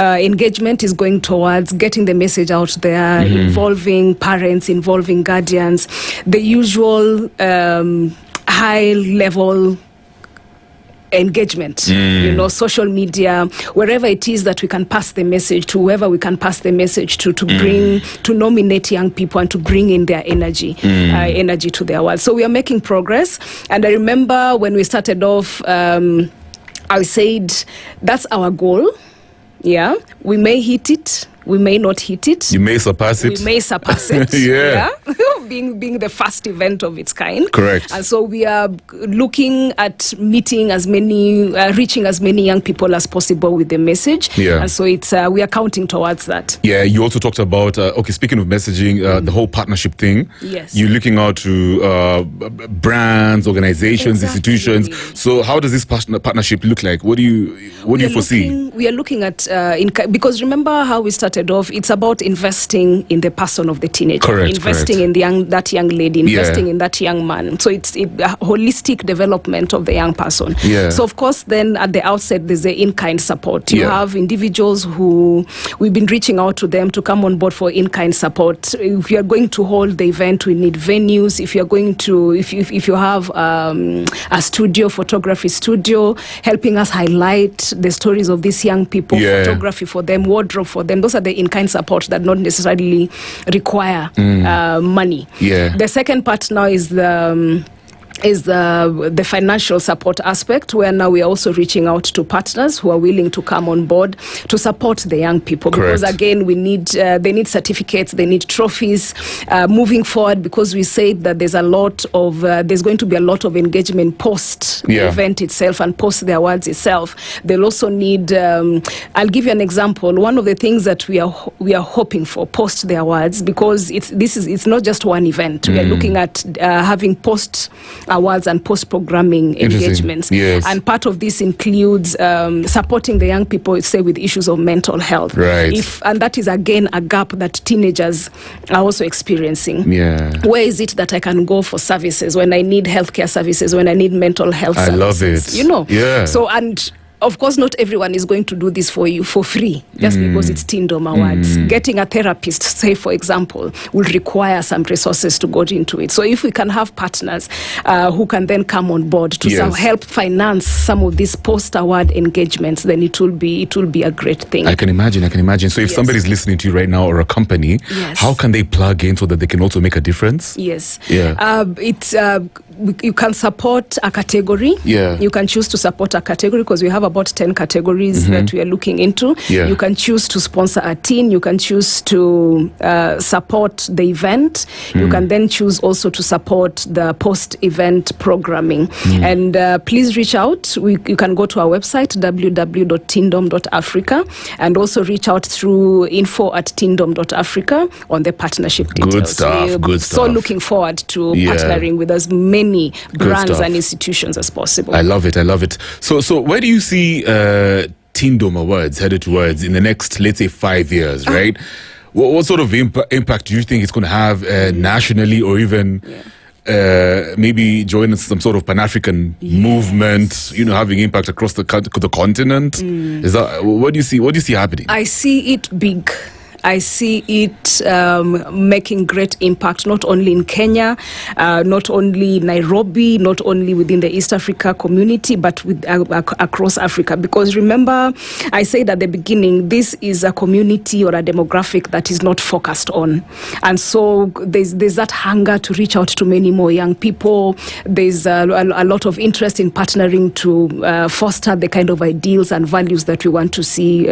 engagement is going towards getting the message out there, involving parents, involving guardians, the usual high-level engagement, social media, wherever it is that we can pass the message to, whoever we can pass the message to bring, to nominate young people and to bring in their energy to their world. So we are making progress. And I remember when we started off, I said, that's our goal. Yeah, we may hit it, we may not hit it. You may surpass it. We may surpass it. Yeah. Being the first event of its kind. Correct. And so we are looking at meeting as many, reaching as many young people as possible with the message. Yeah. And so it's we are counting towards that. Yeah, you also talked about, speaking of messaging, the whole partnership thing. Yes. You're looking out to brands, organizations, institutions. So how does this partnership look like? What do you foresee? We are looking at, because remember how we started off, it's about investing in the person of the teenager. Correct. Investing in that young lady, investing in that young man. So it's a holistic development of the young person. Yeah. So of course then at the outset there's the in-kind support. You have individuals who we've been reaching out to them to come on board for in-kind support. If you are going to hold the event, we need venues. If you are going to, if you have a studio, photography studio, helping us highlight the stories of these young people, photography for them, wardrobe for them, those are the in-kind support that not necessarily require money. Yeah. The second part now is the financial support aspect, where now we are also reaching out to partners who are willing to come on board to support the young people. Correct. Because again, we need they need certificates, they need trophies moving forward, because we said that there's going to be a lot of engagement post the event itself and post the awards itself. They'll also need I'll give you an example. One of the things that we are hoping for post the awards, because it's not just one event. We are looking at having post awards and post-programming engagements. Yes. And part of this includes supporting the young people, say, with issues of mental health. Right. And that is, again, a gap that teenagers are also experiencing. Yeah. Where is it that I can go for services when I need healthcare services, when I need mental health services? I love it. Yeah. So, and of course, not everyone is going to do this for you for free, just because it's Teendom Awards. Getting a therapist, say, for example, will require some resources to go into it. So if we can have partners who can then come on board to help finance some of these post-award engagements, then it will be a great thing. I can imagine. So if somebody's listening to you right now, or a company, how can they plug in so that they can also make a difference? Yes. Yeah. You can support a category. Yeah. You can choose to support a category, because we have about 10 categories that we are looking into. Yeah. You can choose to sponsor a teen. You can choose to support the event. You can then choose also to support the post-event programming. And please reach out. You can go to our website, www.teendom.africa, and also reach out through info@teendom.africa on the partnership details. Good stuff. We're so looking forward to partnering with as many brands and institutions as possible. I love it. So where do you see Teendom Awards headed towards in the next, let's say, 5 years, right? What sort of impact do you think it's going to have nationally, or even maybe join some sort of Pan-African movement, having impact across the continent? Is that what do you see happening? I see it big. I see it making great impact, not only in Kenya, not only Nairobi, not only within the East Africa community, but across Africa. Because remember, I said at the beginning, this is a community or a demographic that is not focused on. And so there's that hunger to reach out to many more young people. There's a lot of interest in partnering to foster the kind of ideals and values that we want to see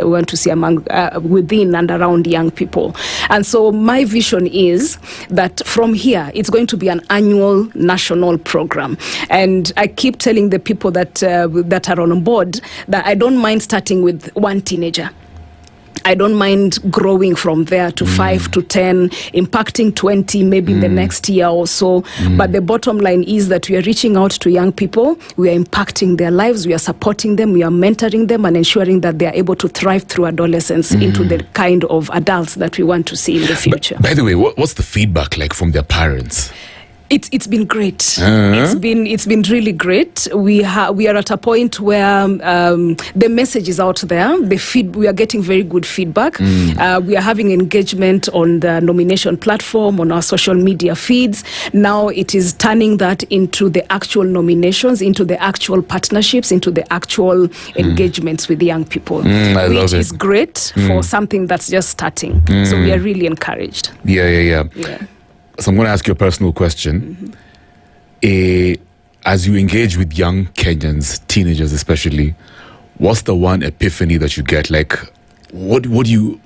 among within and around young people. And so my vision is that from here, it's going to be an annual national program. And I keep telling the people that are on board that I don't mind starting with one teenager. I don't mind growing from there to 5 to 10, impacting 20 maybe in the next year or so. But the bottom line is that we are reaching out to young people, we are impacting their lives, we are supporting them, we are mentoring them, and ensuring that they are able to thrive through adolescence into the kind of adults that we want to see in the future. By the way, what's the feedback like from their parents? It's been great. It's been really great. We are at a point where the message is out there. We are getting very good feedback. We are having engagement on the nomination platform, on our social media feeds. Now it is turning that into the actual nominations, into the actual partnerships, into the actual engagements with the young people, which is great for something that's just starting. So we are really encouraged. Yeah. So I'm going to ask you a personal question. As you engage with young Kenyans, teenagers especially, what's the one epiphany that you get? Like, what have you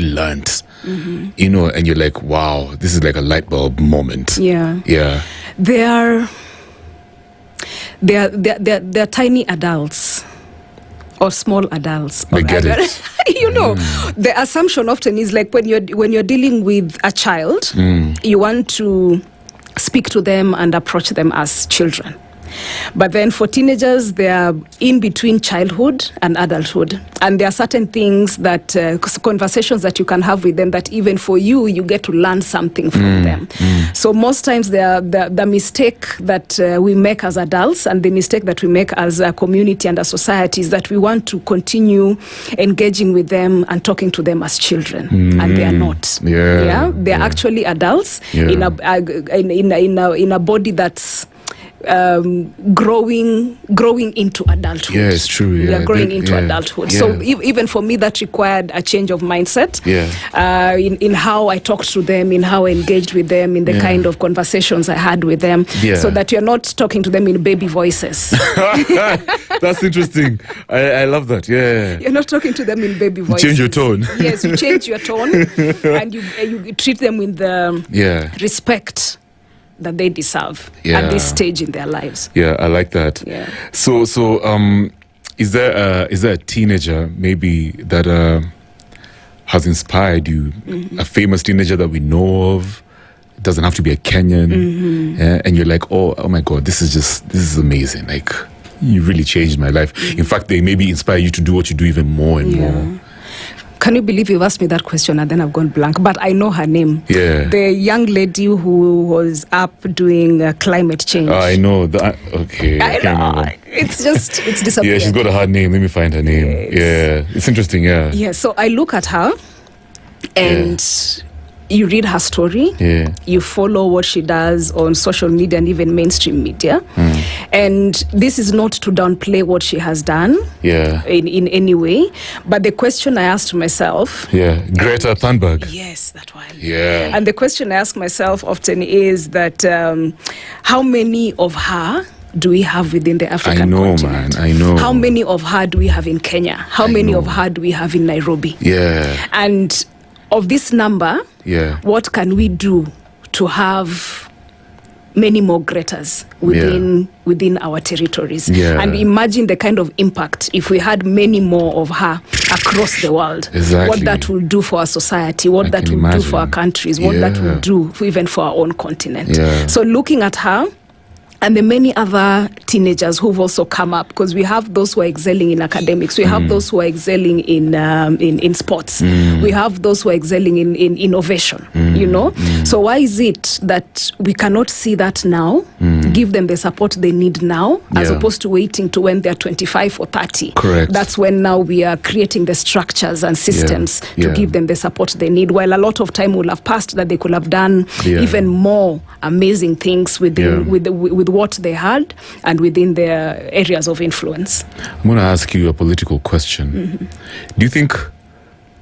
learned? You know, and you're like, wow, this is like a light bulb moment. Yeah. They're tiny adults. Or small adults. I get it. You know, the assumption often is like when you're dealing with a child, you want to speak to them and approach them as children. But then for teenagers, they are in between childhood and adulthood. And there are certain things that, conversations that you can have with them that even for you get to learn something from them. So most times the mistake that we make as adults and the mistake that we make as a community and a society is that we want to continue engaging with them and talking to them as children. And they are not. They are actually adults in a body that's growing into adulthood. Yeah, it's true. We are growing into adulthood. So even for me, that required a change of mindset in how I talked to them, in how I engaged with them, in the kind of conversations I had with them, so that you're not talking to them in baby voices. That's interesting. I love that. Yeah. You're not talking to them in baby voices. You change your tone. Yes, you change your tone and you treat them with the respect that they deserve at this stage in their lives. Yeah, I like that. Yeah. So, is there a teenager maybe that has inspired you? A famous teenager that we know of? It doesn't have to be a Kenyan. And you're like, oh my God, this is amazing. Like, you really changed my life. In fact, they maybe inspire you to do what you do even more and more. Can you believe you've asked me that question and then I've gone blank? But I know her name. Yeah. The young lady who was up doing climate change. I know. Okay. I know. It's disappeared. Yeah, she's got a hard name. Let me find her name. Yes. Yeah. It's interesting, yeah. Yeah, so I look at her and you read her story. Yeah. You follow what she does on social media and even mainstream media. And this is not to downplay what she has done in any way. But the question I asked myself... Yeah, Greta Thunberg. Yes, that one. Yeah. And the question I ask myself often is that how many of her do we have within the African continent? I know. How many of her do we have in Kenya? How many of her do we have in Nairobi? Yeah. And of this number, what can we do to have many more Gretas within our territories? And imagine the kind of impact if we had many more of her across the world. Exactly. What that will do for our society, what that will do for our countries, what that will do even for our own continent. So looking at her and the many other teenagers who've also come up, because we have those who are excelling in academics, we have those who are excelling in sports, we have those who are excelling in innovation, you know. So why is it that we cannot see that now, give them the support they need now, as opposed to waiting to when they're 25 or 30? Correct. That's when now we are creating the structures and systems to give them the support they need, while a lot of time will have passed that they could have done even more amazing things with what they had and within their areas of influence. I'm going to ask you a political question. Do you think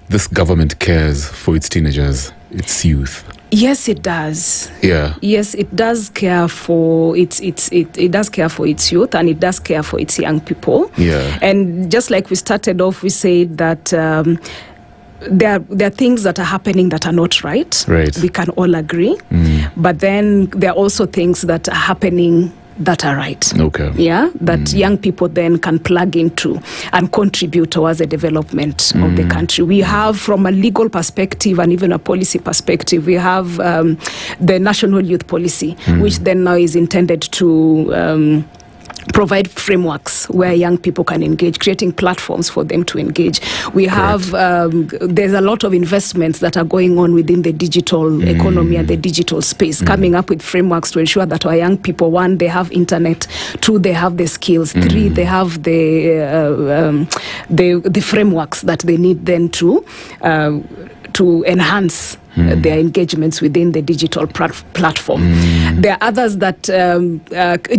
this government cares for its teenagers, its youth? Yes, it does. Yeah. Yes, it does care for it does care for its youth, and it does care for its young people. Yeah. And just like we started off, we said that there are things that are happening that are not right. Right. We can all agree. But then there are also things that are happening that are right. Okay. Yeah, that young people then can plug into and contribute towards the development of the country. We have, from a legal perspective and even a policy perspective, we have the National Youth Policy, which then now is intended to provide frameworks where young people can engage, creating platforms for them to engage. We have, there's a lot of investments that are going on within the digital economy and the digital space, coming up with frameworks to ensure that our young people, one, they have internet, two, they have the skills, three, they have the frameworks that they need then to enhance their engagements within the digital platform. There are others that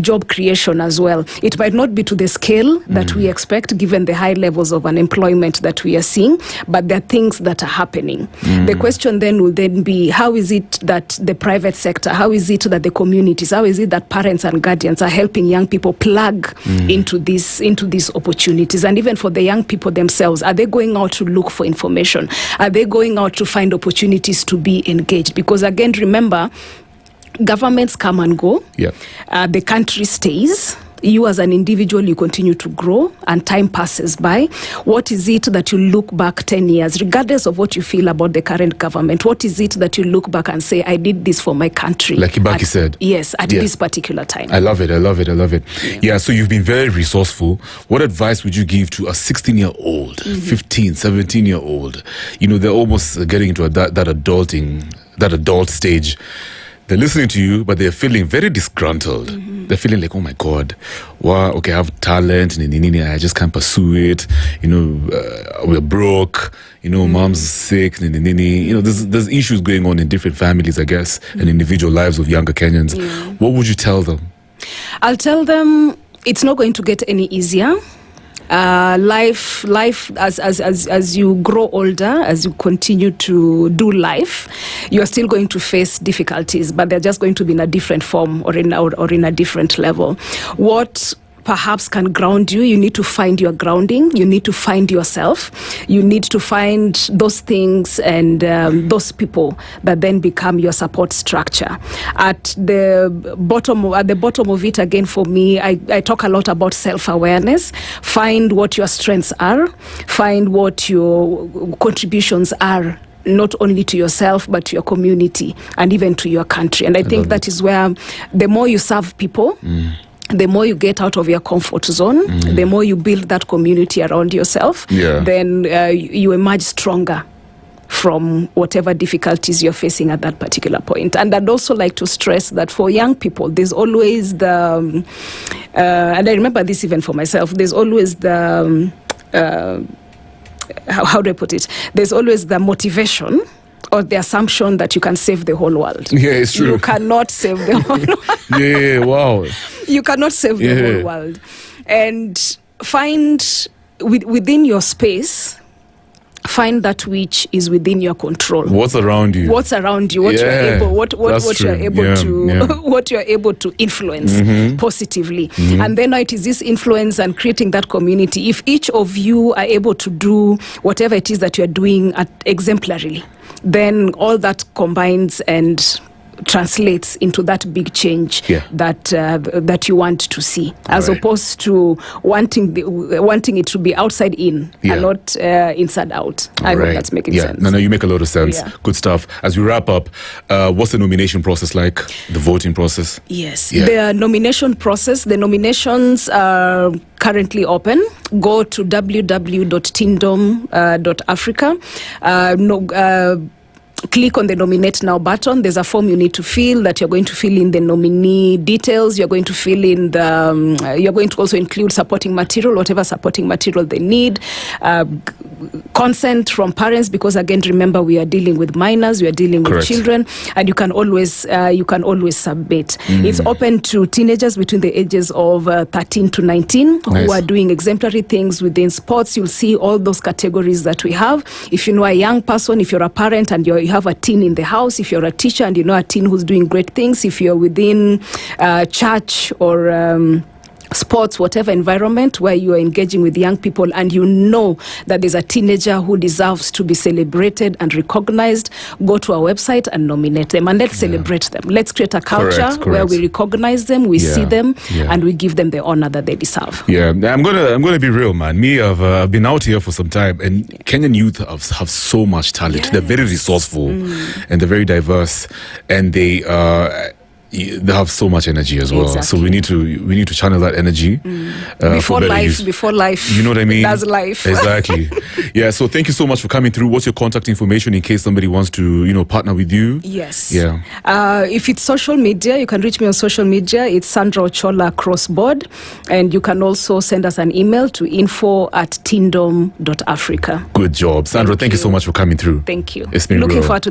job creation as well. It might not be to the scale that we expect given the high levels of unemployment that we are seeing, but there are things that are happening. The question then will then be, how is it that the private sector, how is it that the communities, how is it that parents and guardians are helping young people plug into these opportunities? And even for the young people themselves, are they going out to look for information? Are they going out to find opportunities to be engaged? Because again, remember, governments come and go. The country stays. You as an individual, you continue to grow and time passes by. What is it that you look back 10 years, regardless of what you feel about the current government? What is it that you look back and say, I did this for my country? Like Ibaki said. Yes, at this particular time. I love it. Yeah, so you've been very resourceful. What advice would you give to a 16-year-old, 15, 17-year-old? You know, they're almost getting into that adult stage. They're listening to you, but they're feeling very disgruntled. They're feeling like, oh my God, wow, okay, I have talent, I just can't pursue it. You know, we're broke. You know, mom's sick. You know, there's issues going on in different families, I guess, and individual lives of younger Kenyans. What would you tell them? I'll tell them it's not going to get any easier. Life as you grow older, as you continue to do life, you are still going to face difficulties, but they're just going to be in a different form or in a different level. What perhaps can ground you, you need to find your grounding, you need to find yourself, you need to find those things and those people that then become your support structure. At the bottom of it, again, for me, I talk a lot about self-awareness. Find what your strengths are, find what your contributions are, not only to yourself, but to your community and even to your country. And I think that is where the more you serve people, the more you get out of your comfort zone, the more you build that community around yourself, then you emerge stronger from whatever difficulties you're facing at that particular point. And I'd also like to stress that for young people, there's always and I remember this even for myself, there's always the, how do I put it? There's always the motivation or the assumption that you can save the whole world. Yeah, it's true. You cannot save the whole world. Yeah, wow. You cannot save the whole world. And find within your space, find that which is within your control. What's around you? What you're able, what you're able to, what you're able to influence positively. And then it is this influence and creating that community. If each of you are able to do whatever it is that you're doing exemplarily, then all that combines and translates into that big change that you want to see, as opposed to wanting it to be outside in and not inside out. I hope that's making sense. No, you make a lot of sense. Good stuff. As we wrap up, what's the nomination process like? The voting process? Yes, the nomination process. The nominations are currently open. Go to www.teendom.africa. Click on the Nominate Now button. There's a form you need to fill that you're going to fill in the nominee details. You're going to fill in you're going to also include supporting material, whatever supporting material they need. Consent from parents, because again, remember, we are dealing with minors, we are dealing with children, and you can always submit. It's open to teenagers between the ages of 13 to 19 who are doing exemplary things within sports. You'll see all those categories that we have. If you know a young person, if you're a parent and you have a teen in the house, if you're a teacher and you know a teen who's doing great things, if you're within church or sports, whatever environment where you are engaging with young people and you know that there's a teenager who deserves to be celebrated and recognized, go to our website and nominate them, and let's celebrate them. Let's create a culture where we recognize them, we see them, and we give them the honor that they deserve. I'm gonna be real, man. Me, I've been out here for some time, and Kenyan youth have so much talent. They're very resourceful and they're very diverse, and they they have so much energy as well. Exactly. So we need to channel that energy Before for life, you know what I mean? That's life. Exactly. Yeah. So thank you so much for coming through. What's your contact information in case somebody wants to partner with you? Yes. Yeah. If it's social media, you can reach me on social media. It's Sandra Ocholla crossboard, and you can also send us an email to info@teendom.africa. Good job, Sandra. Thank you so much for coming through. Thank you. It's been Looking real. forward to